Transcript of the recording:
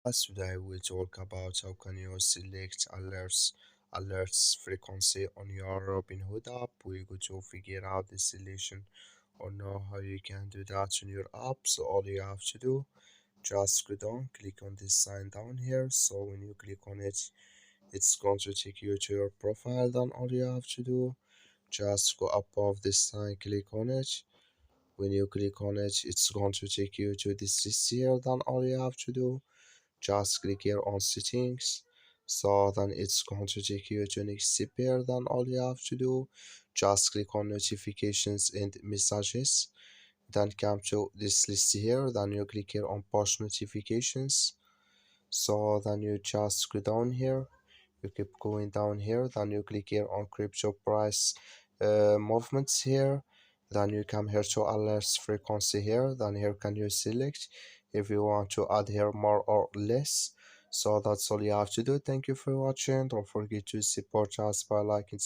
Today we talk about how can you select alerts frequency on your Robinhood app. We go to figure out the solution or know how you can do that on your app. So all you have to do, just go down, click on this sign down here. So when you click on it, it's going to take you to your profile. Then all you have to do, just go above this sign, click on it. When you click on it, it's going to take you to this list here. Then all you have to do, just click here on settings. So then it's going to take you to next step here. Then all you have to do, just click on notifications and messages. Then come to this list here. Then you click here on push notifications. So then you just go down here, you keep going down here, then you click here on crypto price movements here. Then you come here to alerts frequency here. Then here can you select if you want to add here more or less. So that's all you have to do. Thank you for watching. Don't forget to support us by liking.